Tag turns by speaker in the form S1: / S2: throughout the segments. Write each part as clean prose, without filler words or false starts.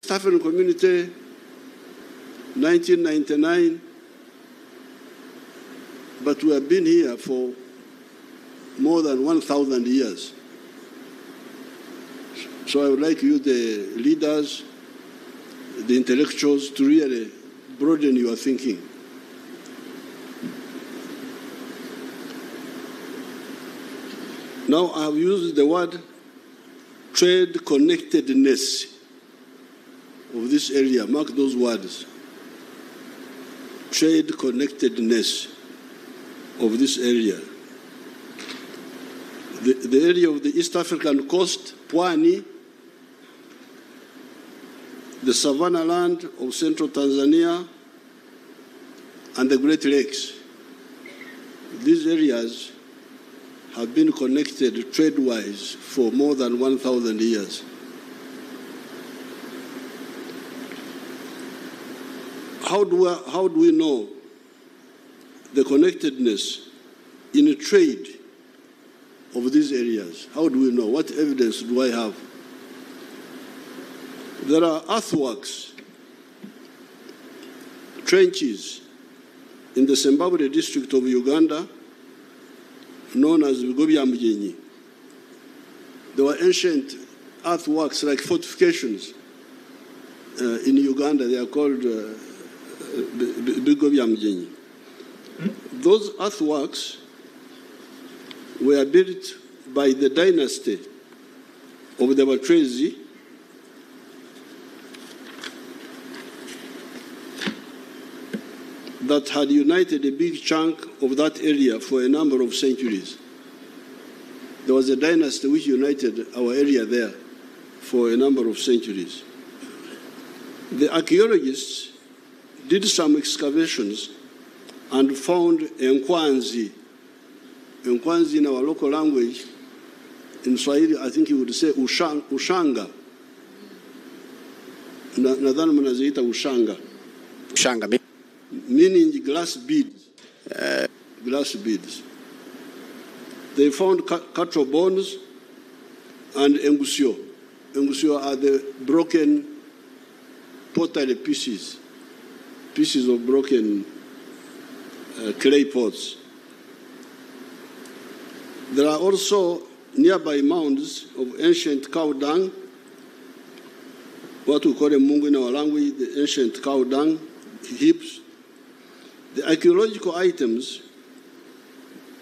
S1: East African Community, 1999, but we have been here for more than 1,000 years. So I would like you, the leaders, the intellectuals, to really broaden your thinking. Now I have used the word trade connectedness of this area. Mark those words. Trade connectedness of this area. The area of the East African coast, Pwani, the savannah land of central Tanzania, and the Great Lakes. These areas have been connected trade-wise for more than 1,000 years. How do we know the connectedness in trade of these areas? How do we know? What evidence do I have? There are earthworks, trenches in the Zimbabwe district of Uganda, known as Bigobyamjenyi. There were ancient earthworks like fortifications in Uganda. They are called Bigobyamjenyi. Those earthworks were built by the dynasty of the Batrezi that had united a big chunk of that area for a number of centuries. There was a dynasty which united our area there for a number of centuries. The archaeologists did some excavations and found Nkwanzi. Nkwanzi in our local language, in Swahili, I think you would say ushanga. Nadhani mnaziita ushanga.
S2: Ushanga.
S1: Meaning glass beads. Glass beads. They found cattle bones and engusio. Engusio are the broken pottery pieces of broken clay pots. There are also nearby mounds of ancient cow dung, what we call a mungu in our language, the ancient cow dung heaps. The archaeological items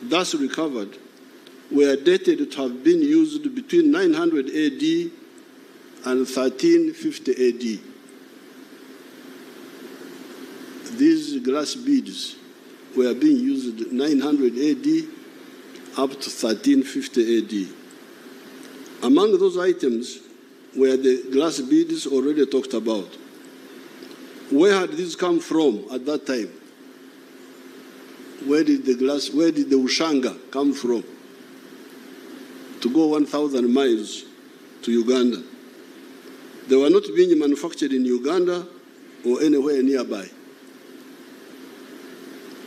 S1: thus recovered were dated to have been used between 900 AD and 1350 AD. These glass beads were being used 900 AD up to 1350 AD. Among those items were the glass beads already talked about. Where had these come from at that time? Where did the ushanga come from to go 1,000 miles to Uganda? They were not being manufactured in Uganda or anywhere nearby.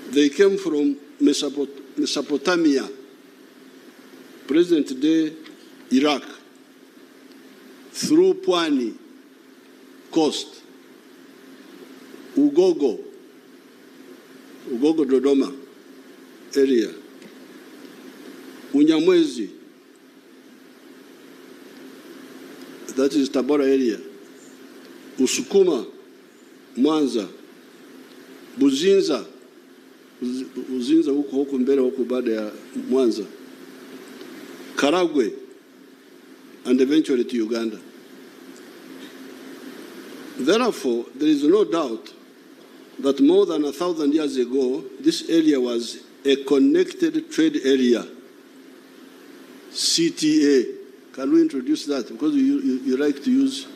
S1: They came from Mesopotamia, present-day Iraq, through Pwani coast, Ugogo Dodoma area, Unyamwezi, that is Tabora area, Usukuma, Mwanza, Buzinza huko mbele huko baada ya Mwanza, Karagwe, and eventually to Uganda. Therefore, there is no doubt that more than 1,000 years ago, this area was a connected trade area, CTA. Can we introduce that? Because you like to use,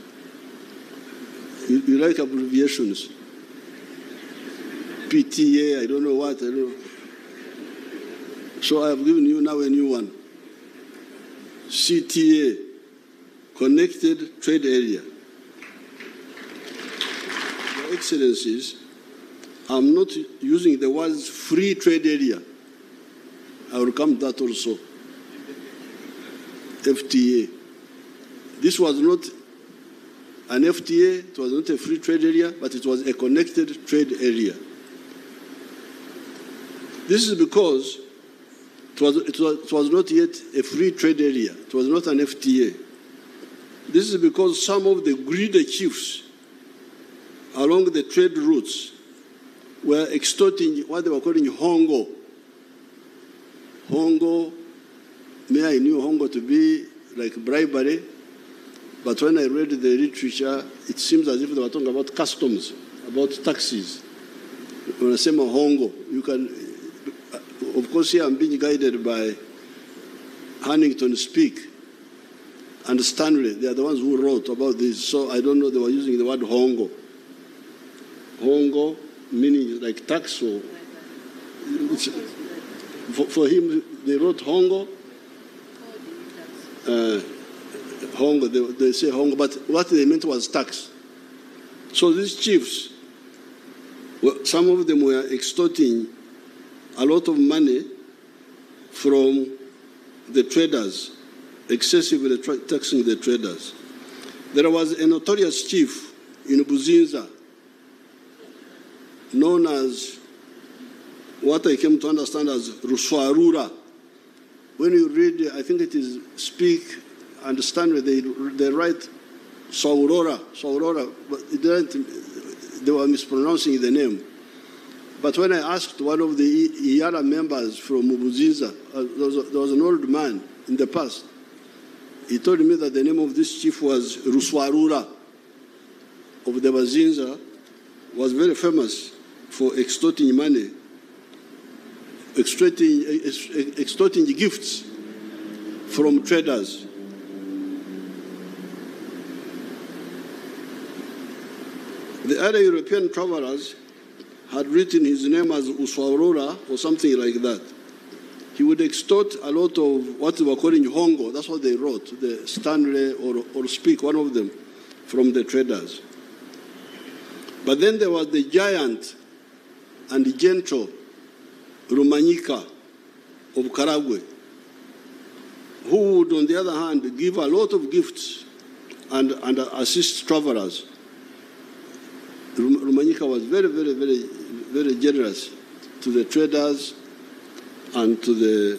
S1: you like abbreviations. PTA, I don't know what, I don't know. So I have given you now a new one. CTA, Connected Trade Area. Your Excellencies, I'm not using the words free trade area. I will come to that also. FTA. This was not an FTA, it was not a free trade area, but it was a connected trade area. This is because it was not yet a free trade area. It was not an FTA. This is because some of the greedy chiefs along the trade routes were extorting what they were calling hongo. Hongo, I knew hongo to be like bribery, but when I read the literature, it seems as if they were talking about customs, about taxes. When I say hongo, you can, of course, here I'm being guided by Huntington Speak and Stanley. They are the ones who wrote about this, so I don't know, they were using the word hongo. Hongo, meaning like tax, or for him, they wrote hongo. Hongo, they say hongo, but what they meant was tax. So these chiefs, well, some of them were extorting a lot of money from the traders, excessively taxing the traders. There was a notorious chief in Buzinza, known as what I came to understand as Ruswarura. When you read, I think it is Speak, Understand, they write Saurora, but they were mispronouncing the name. But when I asked one of the IARA members from Buzinza, there was an old man in the past, he told me that the name of this chief was Ruswarura of the Buzinza, was very famous for extorting money, extorting gifts from traders. The other European travelers had written his name as Uswarora or something like that. He would extort a lot of what they were calling hongo. That's what they wrote, the Stanley or Speak, one of them, from the traders. But then there was the giant and gentle Rumanyika of Karagwe, who would, on the other hand, give a lot of gifts and assist travelers. Rumanyika was very, very, very, very generous to the traders and to the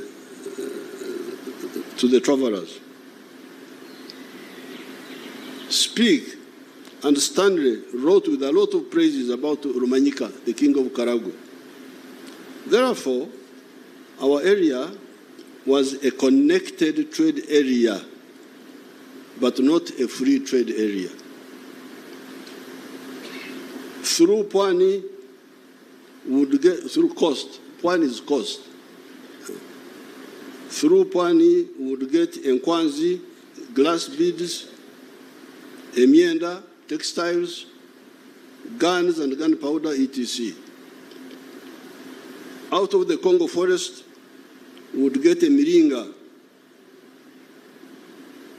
S1: travelers. Speak and Stanley wrote with a lot of praises about Rumanyika, the king of Karagwe. Therefore, our area was a connected trade area, but not a free trade area. Through Pwani, would get through coast. Pwani is coast. Through Pwani, we would get Nkwanzi, glass beads, Emienda, textiles, guns and gunpowder, etc. Out of the Congo forest, we would get a miringa.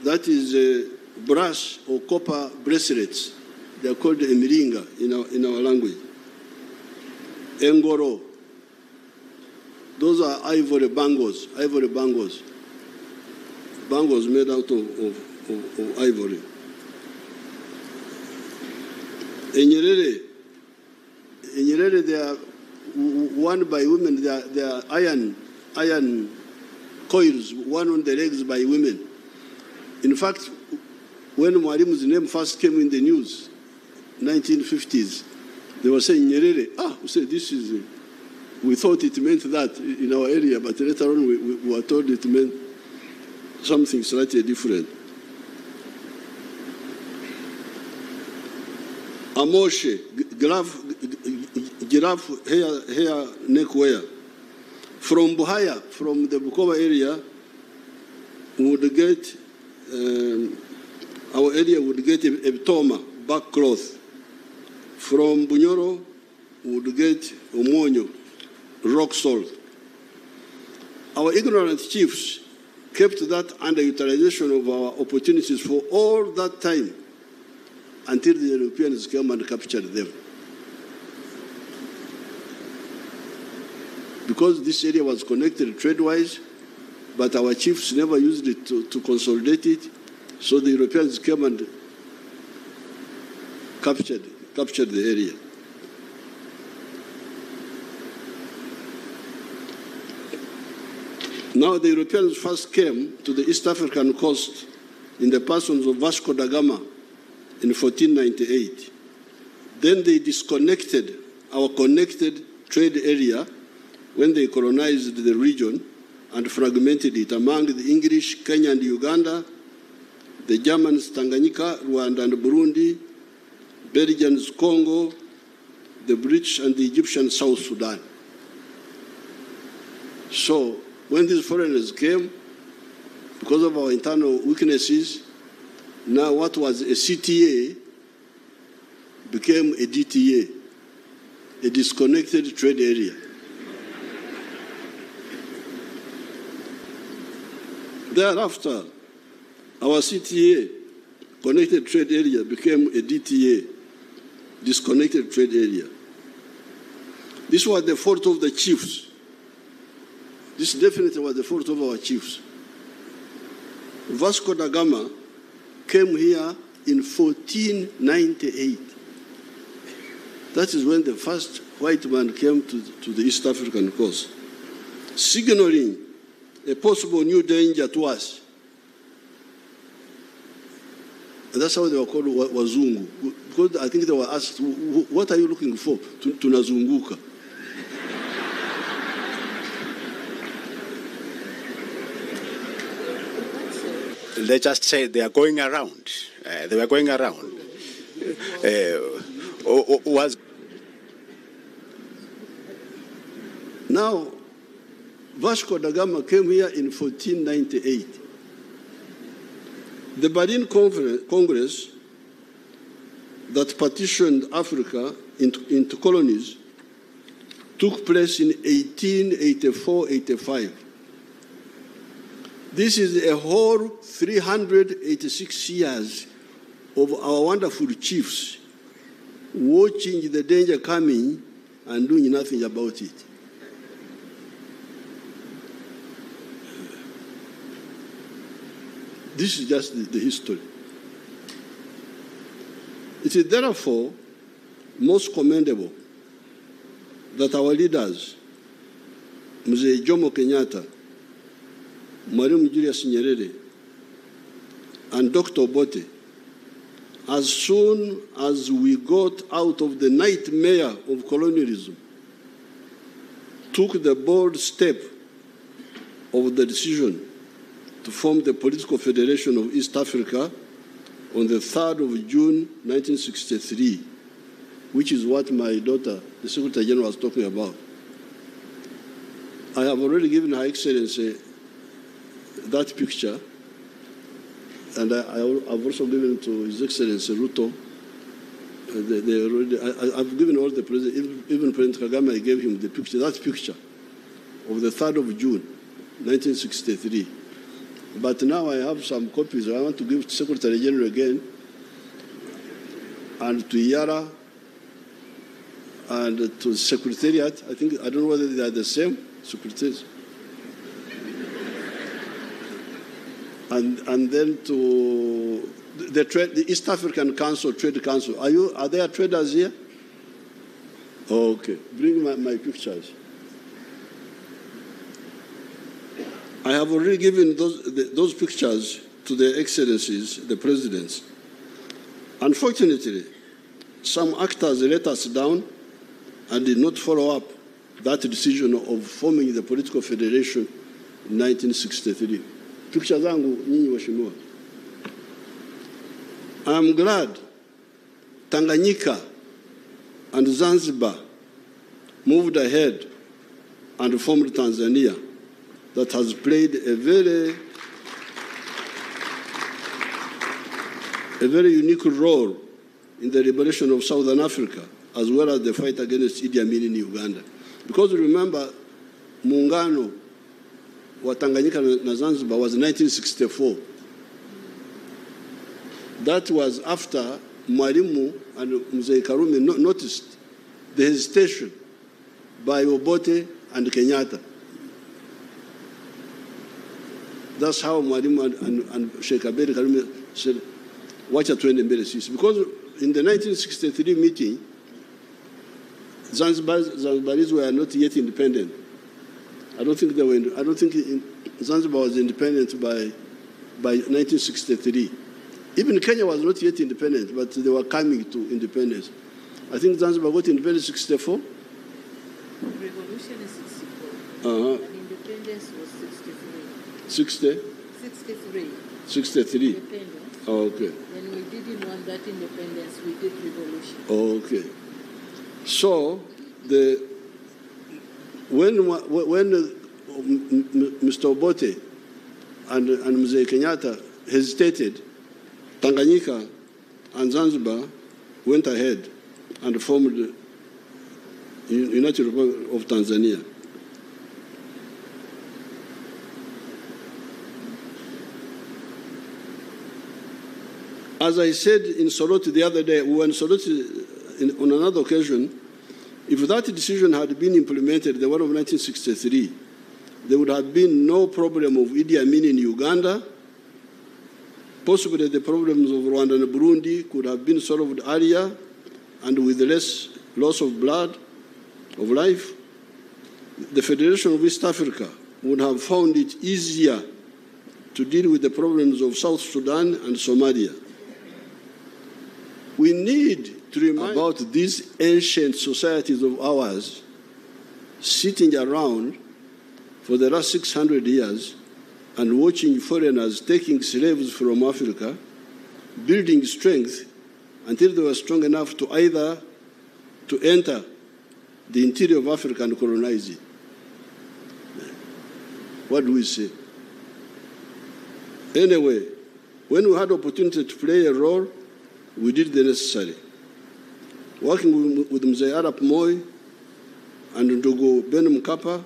S1: That is a brass or copper bracelets. They are called a miringa in our language. Engoro. Those are ivory bangles. Bangles made out of ivory. In Nyerere, they are worn by women. They are iron coils worn on the legs by women. In fact, when Mwalimu's name first came in the news, 1950s, they were saying Nyerere. We said this is. We thought it meant that in our area, but later on we were told it meant something slightly different. Amoshe, giraffe hair neckwear. From Buhaya, from the Bukoba area, we would get, our area would get a toma, back cloth. From Bunyoro, we would get omonyo, rock salt. Our ignorant chiefs kept that underutilization of our opportunities for all that time until the Europeans came and captured them. Because this area was connected trade-wise, but our chiefs never used it to consolidate it, so the Europeans came and captured the area. Now the Europeans first came to the East African coast in the persons of Vasco da Gama in 1498. Then they disconnected our connected trade area when they colonized the region and fragmented it among the English, Kenya and Uganda, the Germans, Tanganyika, Rwanda and Burundi, Belgians, Congo, the British and the Egyptian South Sudan. So when these foreigners came, because of our internal weaknesses, now what was a CTA became a DTA, a disconnected trade area. Thereafter, our CTA, connected trade area, became a DTA, disconnected trade area. This was the fault of the chiefs. This definitely was the fault of our chiefs. Vasco da Gama came here in 1498. That is when the first white man came to the East African coast, signaling a possible new danger to us. And that's how they were called Wazungu. Because I think they were asked, what are you looking for? Tunazunguka.
S2: Let's just say they are going around. They were going around.
S1: Now, Vasco da Gama came here in 1498. The Berlin Congress that partitioned Africa into colonies took place in 1884-85. This is a whole 386 years of our wonderful chiefs watching the danger coming and doing nothing about it. This is just the history. It is therefore most commendable that our leaders, Mzee Jomo Kenyatta, Mwalimu Julius Nyerere, and Dr. Obote, as soon as we got out of the nightmare of colonialism, took the bold step of the decision to form the Political Federation of East Africa on the 3rd of June, 1963, which is what my daughter, the Secretary General, was talking about. I have already given Her Excellency that picture, and I've also given to His Excellency Ruto. I've given all the presidents, even President Kagame, I gave him the picture, that picture of the 3rd of June, 1963. But now I have some copies I want to give to Secretary General again, and to Yara, and to Secretariat. I don't know whether they are the same secretaries. And then to the East African Council, Trade Council. Are there traders here? Oh, okay. Bring my pictures. I have already given those pictures to their excellencies, the presidents. Unfortunately, some actors let us down and did not follow up that decision of forming the political federation in 1963. Picture zangu nyinyi waheshimiwa. I am glad Tanganyika and Zanzibar moved ahead and formed Tanzania, that has played a very unique role in the liberation of Southern Africa, as well as the fight against Idi Amin in Uganda. Because remember, muungano wa Tanganyika na Zanzibar was 1964. That was after Mwalimu and Mzee Karume noticed the hesitation by Obote and Kenyatta. That's how Mwalimu and Sheikh Abedi Karume said, wacha tuende mbele sisi. Because in the 1963 meeting, Zanzibaris were not yet independent. I don't think Zanzibar was independent by 1963. Even Kenya was not yet independent, but they were coming to independence. I think Zanzibar got independence in 64.
S3: Revolution is 64.
S1: And
S3: independence was 63.
S1: 60?
S3: 63.
S1: 63.
S3: Independence.
S1: Oh, okay.
S3: When we didn't want that independence, we did revolution.
S1: Oh, okay. So, when Mr. Obote and Mzee Kenyatta hesitated, Tanganyika and Zanzibar went ahead and formed the United Republic of Tanzania. As I said in Soroti the other day, we were in Soroti on another occasion, if that decision had been implemented, the one of 1963, there would have been no problem of Idi Amin in Uganda. Possibly the problems of Rwanda and Burundi could have been solved earlier and with less loss of blood, of life. The Federation of East Africa would have found it easier to deal with the problems of South Sudan and Somalia. We need to remind about these ancient societies of ours sitting around for the last 600 years and watching foreigners taking slaves from Africa, building strength until they were strong enough to either to enter the interior of Africa and colonize it. What do we say? Anyway, when we had opportunity to play a role, we did the necessary. Working with Mzee Arap Moi and Ndugu Ben Mkapa,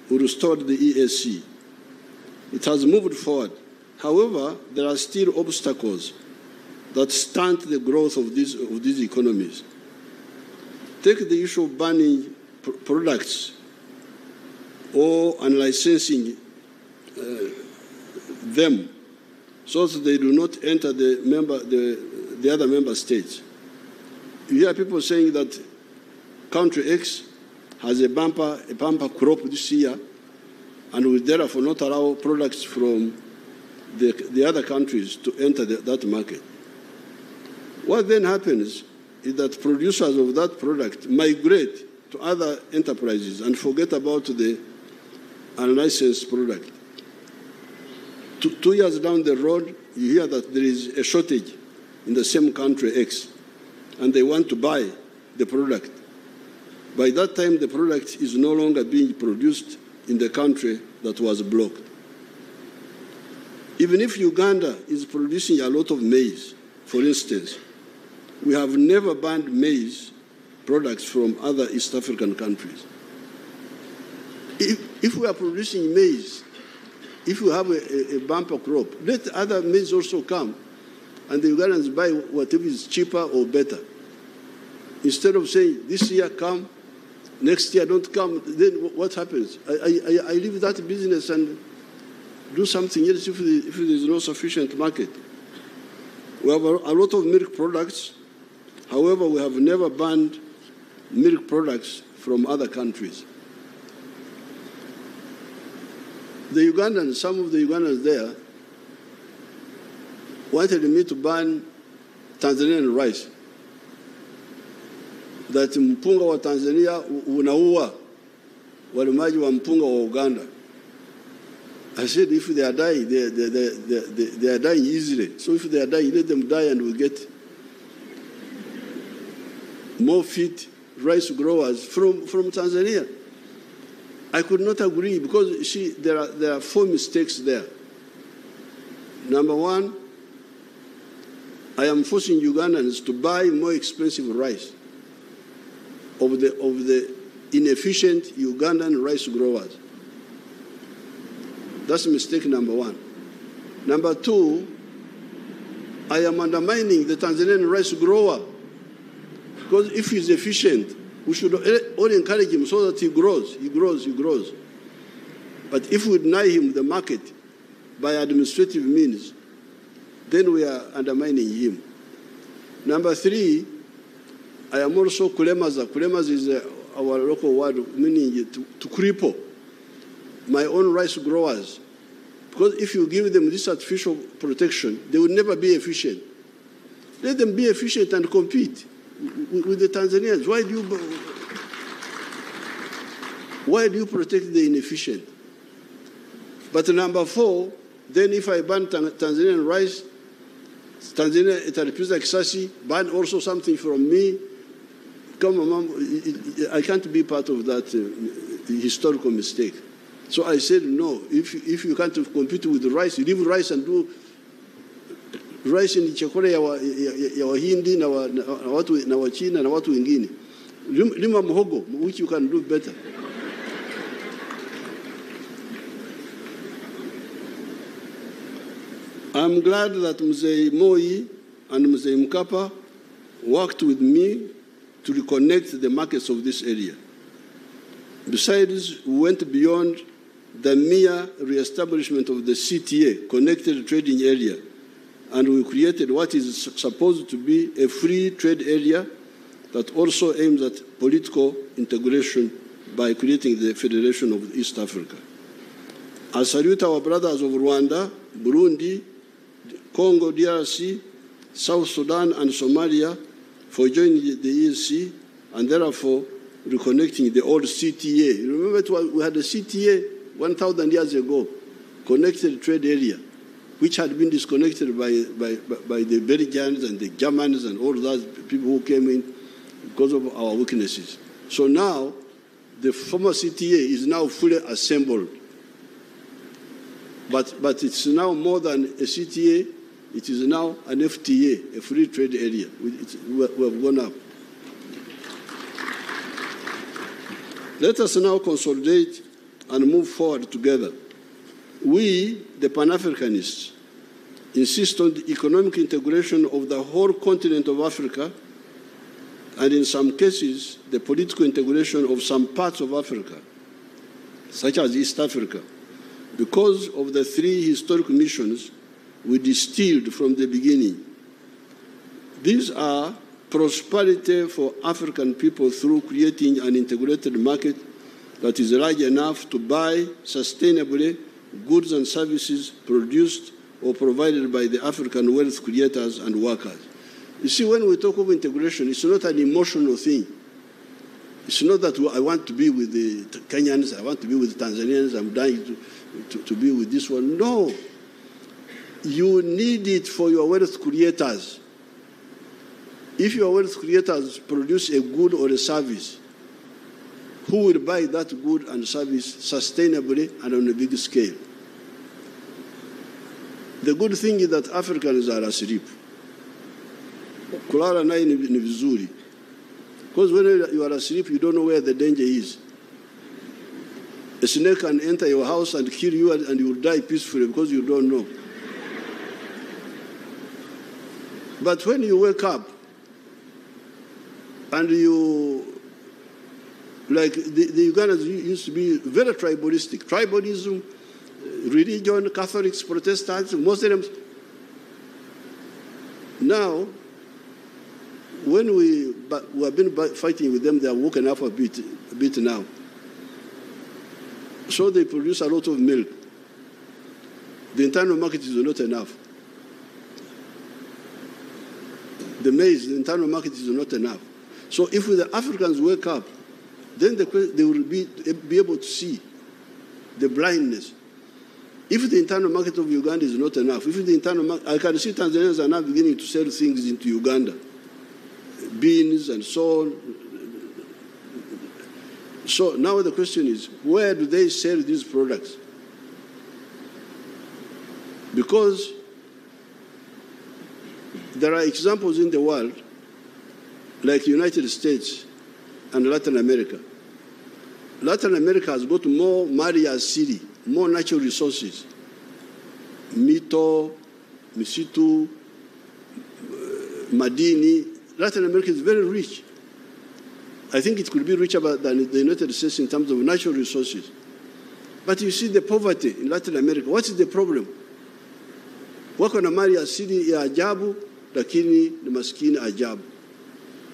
S1: who restored the EAC. It has moved forward. However, there are still obstacles that stunt the growth of these economies. Take the issue of banning products or unlicensing them so that they do not enter the other member states. You hear people saying that country X has a bumper crop this year and will therefore not allow products from the other countries to enter that market. What then happens is that producers of that product migrate to other enterprises and forget about the unlicensed product. 2 years down the road, you hear that there is a shortage in the same country X, and they want to buy the product. By that time, the product is no longer being produced in the country that was blocked. Even if Uganda is producing a lot of maize, for instance, we have never banned maize products from other East African countries. If we are producing maize, if we have a bumper crop, let other maize also come, and the Ugandans buy whatever is cheaper or better. Instead of saying, this year come, next year don't come, then what happens? I leave that business and do something else if there is no sufficient market. We have a lot of milk products. However, we have never banned milk products from other countries. The Ugandans, some of the Ugandans there, wanted me to ban Tanzanian rice. That mpunga wa Tanzania unaua walimaji wa mpunga wa Uganda. I said, if they are dying, they are dying easily. So if they are dying, let them die and we get more fit rice growers from Tanzania. I could not agree because there are 4 mistakes there. Number one, I am forcing Ugandans to buy more expensive rice of the inefficient Ugandan rice growers. That's mistake number one. Number two, I am undermining the Tanzanian rice grower because if he's efficient, we should all encourage him so that he grows. But if we deny him the market by administrative means, then we are undermining him. Number 3, I am also kulemaza. Kulemaza is our local word meaning to cripple my own rice growers. Because if you give them this artificial protection, they will never be efficient. Let them be efficient and compete with the Tanzanians. Why do you protect the inefficient? But number 4, then if I ban Tanzanian rice, Tanzania italipiza kisasi, ban also something from me. Come on, Mom, I can't be part of that historical mistake. So I said, no, if you can't compete with the rice, you leave rice and do rice in chakula ya Wahindi na Wachina na watu wengine. Lima muhogo, which you can do better. I'm glad that Mzee Moi and Mzee Mkapa worked with me to reconnect the markets of this area. Besides, we went beyond the mere re-establishment of the CTA, Connected Trading Area, and we created what is supposed to be a free trade area that also aims at political integration by creating the Federation of East Africa. I salute our brothers of Rwanda, Burundi, Congo, DRC, South Sudan, and Somalia for joining the EAC and therefore reconnecting the old CTA. You remember we had a CTA 1,000 years ago, Connected Trade Area, which had been disconnected by the Belgians and the Germans and all those people who came in because of our weaknesses. So now, the former CTA is now fully assembled. But it's now more than a CTA, it is now an FTA, a free trade area. We have gone up. Let us now consolidate and move forward together. We, the Pan-Africanists, insist on the economic integration of the whole continent of Africa, and in some cases, the political integration of some parts of Africa, such as East Africa, because of the 3 historic missions we distilled from the beginning. These are prosperity for African people through creating an integrated market that is large enough to buy sustainably goods and services produced or provided by the African wealth creators and workers. You see, when we talk of integration, it's not an emotional thing. It's not that I want to be with the Kenyans, I want to be with the Tanzanians, I'm dying to be with this one. No. You need it for your wealth creators. If your wealth creators produce a good or a service, who will buy that good and service sustainably and on a big scale? The good thing is that Africans are asleep. Kulala naye ni vizuri. Because when you are asleep, you don't know where the danger is. A snake can enter your house and kill you, and you will die peacefully because you don't know. But when you wake up and you, like the Ugandans used to be very tribalistic. Tribalism, religion, Catholics, Protestants, Muslims. Now, when we have been fighting with them, they are woken up a bit now. So they produce a lot of milk. The internal market is not enough. The maize, the internal market is not enough. So if the Africans wake up, then they will be able to see the blindness. If the internal market of Uganda is not enough, if the internal market, I can see Tanzanians are now beginning to sell things into Uganda, beans and so on. So now the question is, where do they sell these products? Because there are examples in the world, like the United States and Latin America. Latin America has got more Maria City, more natural resources. Mito, Misitu, Madini. Latin America is very rich. I think it could be richer than the United States in terms of natural resources. But you see the poverty in Latin America. What is the problem? Wako na mali asili ya ajabu, lakini ni maskini ajabu.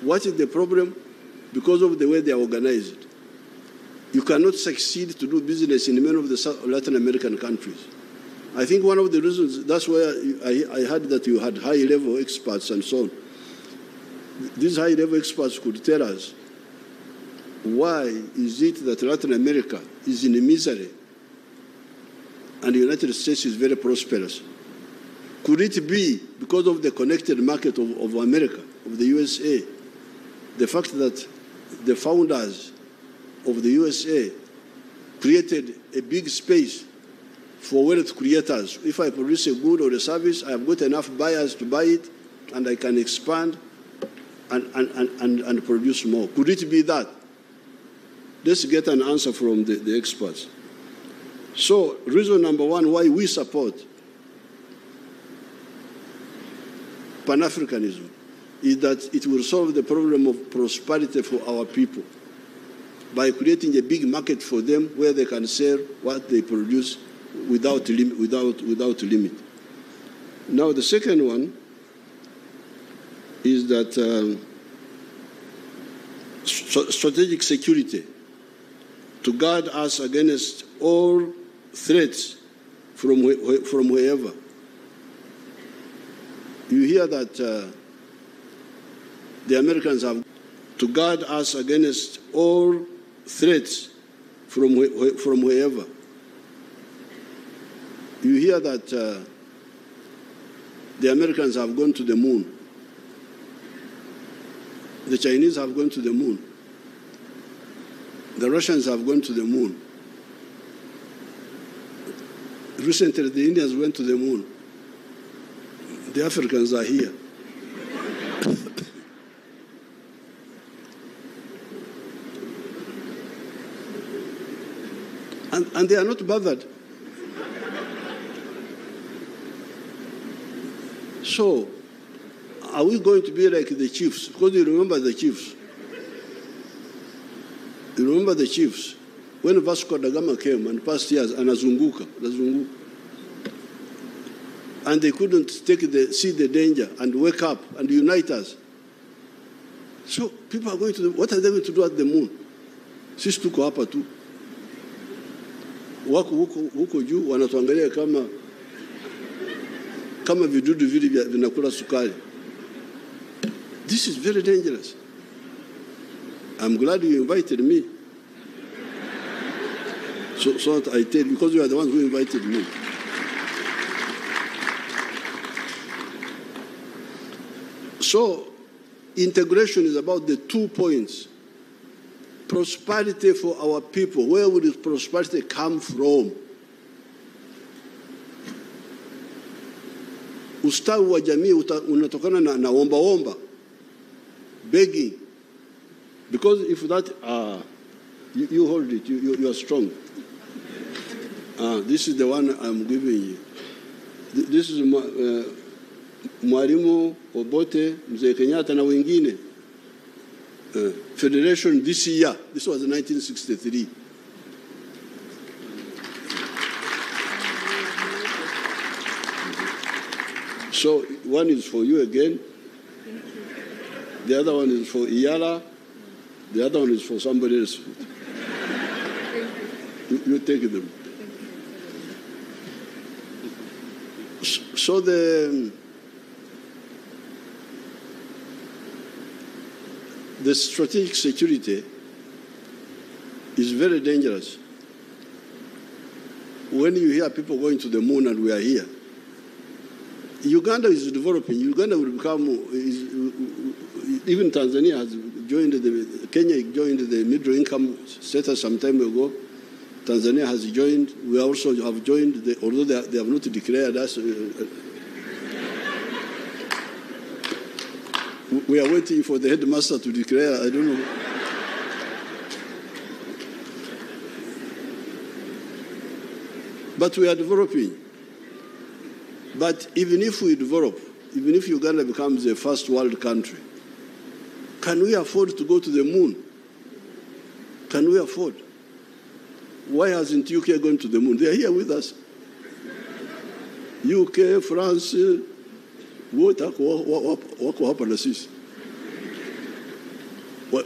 S1: What is the problem? Because of the way they are organized. You cannot succeed to do business in many of the Latin American countries. I think one of the reasons, that's why I heard that you had high-level experts and so on. These high-level experts could tell us, why is it that Latin America is in misery and the United States is very prosperous? Could it be because of the connected market of America, of the USA, the fact that the founders of the USA created a big space for wealth creators? If I produce a good or a service, I have got enough buyers to buy it, and I can expand and produce more. Could it be that? Let's get an answer from the experts. So, reason number one why we support Pan-Africanism is that it will solve the problem of prosperity for our people by creating a big market for them where they can sell what they produce without limit. Now, the second one is that strategic security, to guard us against all threats from wherever. You hear that the Americans have to guard us against all threats from wherever. You hear that the Americans have gone to the moon. The Chinese have gone to the moon. The Russians have gone to the moon. Recently, the Indians went to the moon. The Africans are here. and they are not bothered. So, are we going to be like the chiefs? Because you remember the chiefs. You remember the chiefs. When Vasco da Gama came and passed years, anazunguka. And they couldn't see the danger and wake up and unite us. So people are going to do, what are they going to do at the moon? Sisi tuko hapa tu. Wako huko juu wanatuangalia kama vidudu vile vinakula sukari. This is very dangerous. I'm glad you invited me. So that I tell you, because you are the ones who invited me. So, integration is about the 2 points. Prosperity for our people. Where will this prosperity come from? Ustawi wa jamii unatokana na omba, begging. Because if that, you hold it, you are strong. This is the one I'm giving you. This is Mwalimu Obote, Mzee Kenyatta na wengine. Federation this year. This was 1963. So one is for you again. The other one is for Iyala. The other one is for somebody else. You take them. So the strategic security is very dangerous. When you hear people going to the moon and we are here, Uganda is developing. Uganda will become, even Tanzania has joined Kenya joined the middle income status some time ago. Tanzania has joined. We also have joined, although they have not declared us. We are waiting for the headmaster to declare, I don't know. But we are developing. But even if we develop, even if Uganda becomes a first world country, can we afford to go to the moon? Can we afford? Why hasn't UK gone to the moon? They are here with us. UK, France, wote wako hapa na sisi.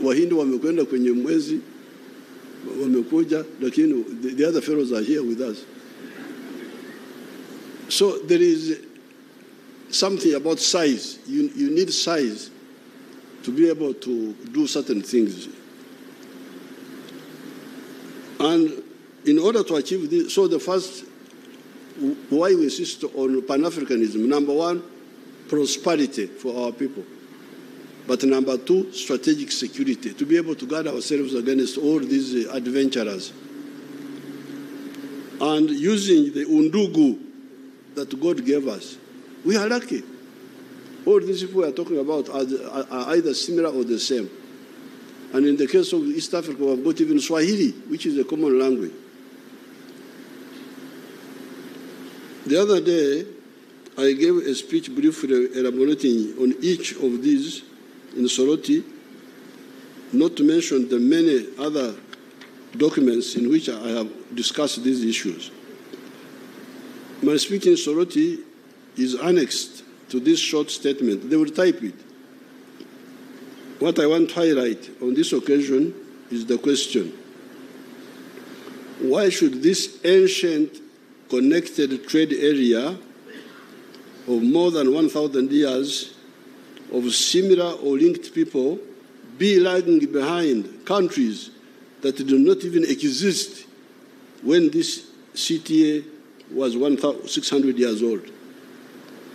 S1: Wahindi wamekwenda kwenye mwezi, wamekuja, lakini the other fellows are here with us. So there is something about size. You need size to be able to do certain things. And in order to achieve this, so the first, why we insist on Pan-Africanism, number one, prosperity for our people. But number two, strategic security, to be able to guard ourselves against all these adventurers. And using the undugu that God gave us, we are lucky. All these people we are talking about are either similar or the same. And in the case of East Africa, we have got even Swahili, which is a common language. The other day, I gave a speech briefly elaborating on each of these in Soroti, not to mention the many other documents in which I have discussed these issues. My speech in Soroti is annexed to this short statement. They will type it. What I want to highlight on this occasion is the question: why should this ancient connected trade area of more than 1,000 years of similar or linked people be lagging behind countries that do not even exist when this CTA was 600 years old?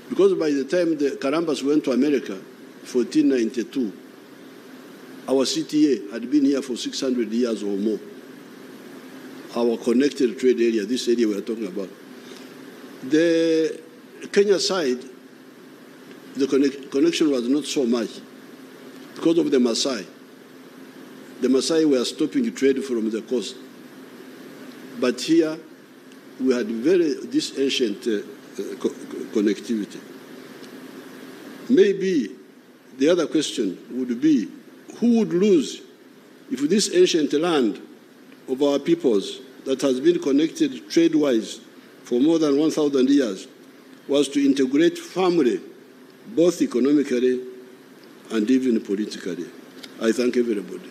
S1: Because by the time the Karambas went to America, 1492, our CTA had been here for 600 years or more. Our connected trade area, this area we are talking about. The Kenya side, the connection was not so much because of the Maasai. The Maasai were stopping trade from the coast. But here, we had this ancient connectivity. Maybe the other question would be, who would lose if this ancient land of our peoples that has been connected trade-wise for more than 1,000 years was to integrate family, both economically and even politically? I thank everybody.